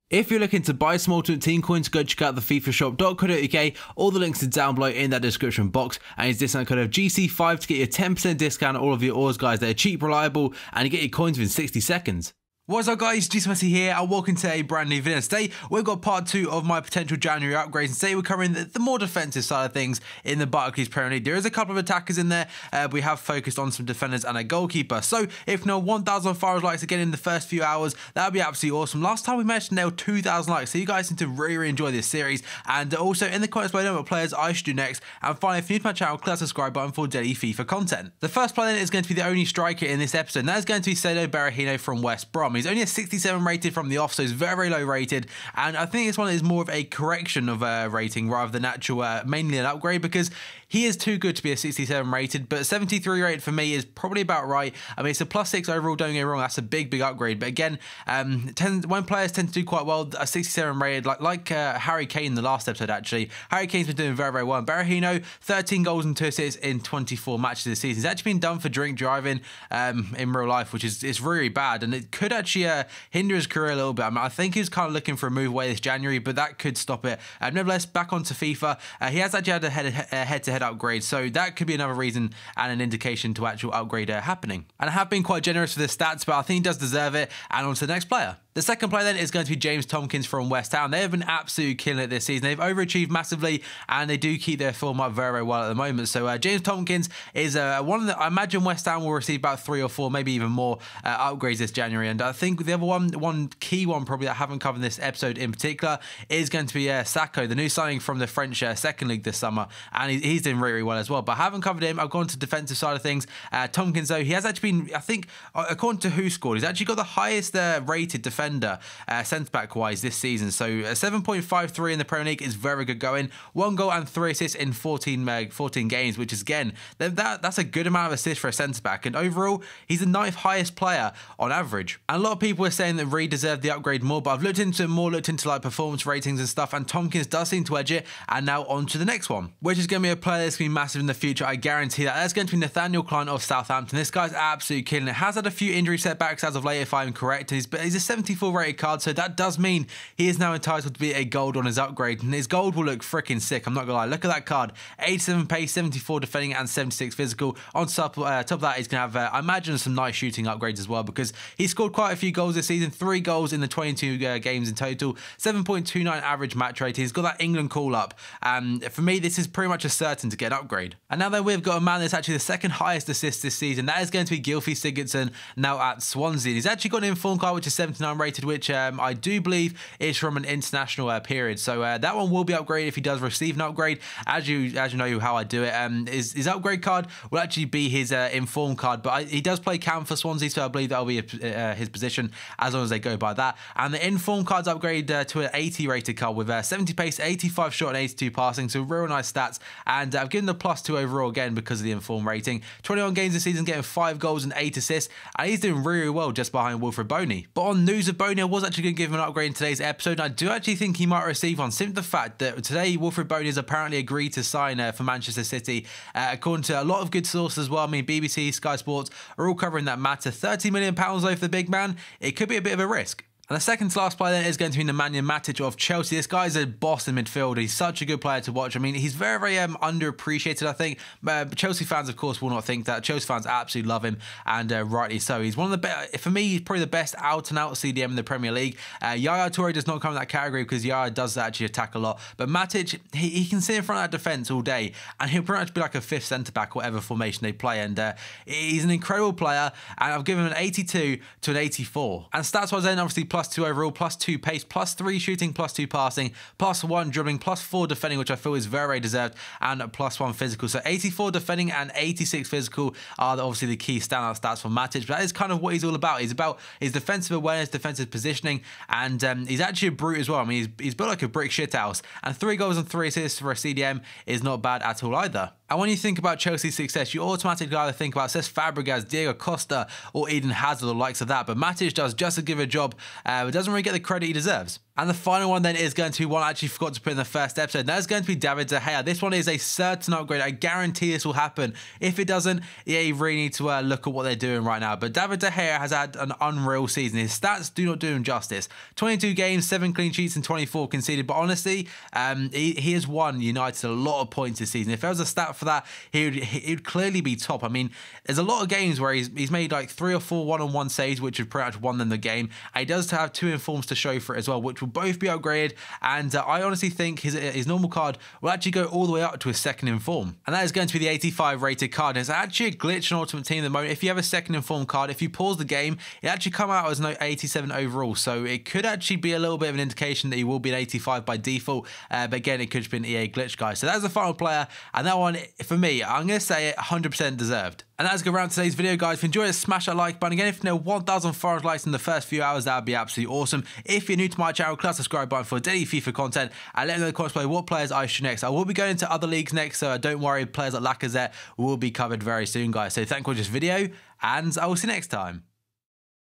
If you're looking to buy some Ultimate Team coins, go check out the FIFAshop.co.uk. All the links are down below in that description box, and use discount code of GC5 to get your 10% discount on all of your ores, guys. They're cheap, reliable, and you get your coins within 60 seconds. What's up, guys? GC5 here, and welcome to a brand new video. Today we've got part 2 of my potential January upgrades, and today we're covering the more defensive side of things in the Barclays Premier League. There is a couple of attackers in there, but we have focused on some defenders and a goalkeeper. So if no 1,000 followers likes again in the first few hours, that would be absolutely awesome. Last time we managed to nail 2,000 likes, so you guys need to really enjoy this series. And also in the comments below, what players I should do next. And finally, if you're new to my channel, click that subscribe button for daily FIFA content. The first player is going to be the only striker in this episode, and that is going to be Berahino from West Brom. He's only a 67 rated from the off, so he's very, very low rated, and I think this one is more of a correction of rating rather than actual mainly an upgrade, because he is too good to be a 67 rated, but 73 rated for me is probably about right. I mean, it's a +6 overall, don't get me wrong, that's a big upgrade, but again, when players tend to do quite well, a 67 rated, like Harry Kane in the last episode, actually. Harry Kane's been doing very, very well. Berahino, 13 goals and 2 assists in 24 matches this season. He's actually been done for drink driving in real life, which is it's really bad, and it could actually hinder his career a little bit. I mean, I think he's kind of looking for a move away this January, but that could stop it. Nevertheless, back onto FIFA, he has actually had a head-to-head upgrade, so that could be another reason and an indication to actual upgrade happening. And I have been quite generous with his stats, but I think he does deserve it. And on to the next player. The second player then is going to be James Tomkins from West Ham. They have been absolutely killing it this season. They've overachieved massively, and they do keep their form up very, very well at the moment. So James Tomkins is one of the, I imagine West Ham will receive about 3 or 4, maybe even more upgrades this January. And I think the other one key one probably that I haven't covered in this episode in particular is going to be Sacco, the new signing from the French second league this summer, and he's doing really, really well as well. But I haven't covered him. I've gone to the defensive side of things. Tomkins, though, he has actually been, I think, according to Who Scored, he's actually got the highest rated defender centre-back wise this season. So 7.53 in the Premier League is very good going. 1 goal and 3 assists in 14 games, which is, again, that's a good amount of assists for a centre-back. And overall, he's the 9th highest player on average. And a lot of people are saying that Reed deserved the upgrade more, but I've looked into like performance ratings and stuff, and Tomkins does seem to edge it. And now on to the next one, which is going to be a player that's going to be massive in the future. I guarantee that. That's going to be Nathaniel Clyne of Southampton. This guy's absolutely killing it. Has had a few injury setbacks as of late, if I'm correct. He's a 74 rated card, so that does mean he is now entitled to be a gold on his upgrade, and his gold will look freaking sick. I'm not gonna lie. Look at that card: 87 pace, 74 defending, and 76 physical. On top of that, he's gonna have, I imagine, some nice shooting upgrades as well, because he scored quite a few goals this season. 3 goals in the 22 games in total. 7.29 average match rating. He's got that England call up. For me, this is pretty much a certain to get an upgrade. And now then, we've got a man that's actually the 2nd highest assist this season. That is going to be Gylfi Sigurdsson, now at Swansea. He's actually got an informed card which is 79 rated, which I do believe is from an international period. So that one will be upgraded if he does receive an upgrade. As you know how I do it. His upgrade card will actually be his informed card, but he does play cam for Swansea, so I believe that'll be his position as long as they go by that. And the informed cards upgrade to an 80 rated card with 70 pace, 85 shot, and 82 passing. So real nice stats. And I've given the +2 overall again because of the informed rating. 21 games this season, getting 5 goals and 8 assists, and he's doing really well just behind Wilfred Boney. But on news of Boney, I was actually going to give him an upgrade in today's episode, and I do actually think he might receive one, simply the fact that today Wilfred Boney has apparently agreed to sign for Manchester City, according to a lot of good sources as well. I mean, BBC, Sky Sports are all covering that matter. £30 million over the big man. It could be a bit of a risk. And the second to last player then is going to be Nemanja Matic of Chelsea. This guy's a boss in midfield. He's such a good player to watch. I mean, he's very, very underappreciated, I think. Chelsea fans, of course, will not think that. Chelsea fans absolutely love him, and rightly so. He's one of the best, for me, he's probably the best out-and-out CDM in the Premier League. Yaya Toure does not come in that category because Yaya does actually attack a lot. But Matic, he can sit in front of that defence all day, and he'll pretty much be like a 5th centre-back, whatever formation they play. And he's an incredible player, and I've given him an 82 to an 84. And stats-wise then, obviously, +2 overall, +2 pace, +3 shooting, +2 passing, +1 dribbling, +4 defending, which I feel is very, very deserved, and +1 physical. So 84 defending and 86 physical are obviously the key standout stats for Matic, but that is kind of what he's all about. He's about his defensive awareness, defensive positioning, and he's actually a brute as well. I mean, he's built like a brick shithouse, and 3 goals and 3 assists for a CDM is not bad at all either. And when you think about Chelsea's success, you automatically either think about Cesc Fabregas, Diego Costa, or Eden Hazard, or likes of that. But Matic does just as good a job, but doesn't really get the credit he deserves. And the final one then is going to be one I actually forgot to put in the first episode. That's going to be David De Gea. This one is a certain upgrade. I guarantee this will happen. If it doesn't, EA really need to look at what they're doing right now. But David De Gea has had an unreal season. His stats do not do him justice. 22 games, 7 clean sheets and 24 conceded. But honestly, he has won United a lot of points this season. If there was a stat for that, he'd clearly be top. I mean, there's a lot of games where he's made like 3 or 4 one-on-one saves, which have pretty much won them the game. And he does have 2 informs to show for it as well, which will both be upgraded, and I honestly think his normal card will actually go all the way up to a second inform, and that is going to be the 85 rated card. It's actually a glitch in Ultimate Team at the moment. If you have a second inform card, if you pause the game, it actually come out as an 87 overall, so it could actually be a little bit of an indication that he will be an 85 by default, but again, it could have been an EA glitch, guys. So that's the final player, and that one, for me, I'm going to say it 100% deserved. And that's going to round today's video, guys. If you enjoyed it, smash that like button. Again, if you know 1,000 likes in the first few hours, that would be absolutely awesome. If you're new to my channel, click the subscribe button for daily FIFA content, and let me know in the comments below what players I should next. I will be going into other leagues next, so don't worry, players like Lacazette will be covered very soon, guys. So thank you for watching this video, and I will see you next time.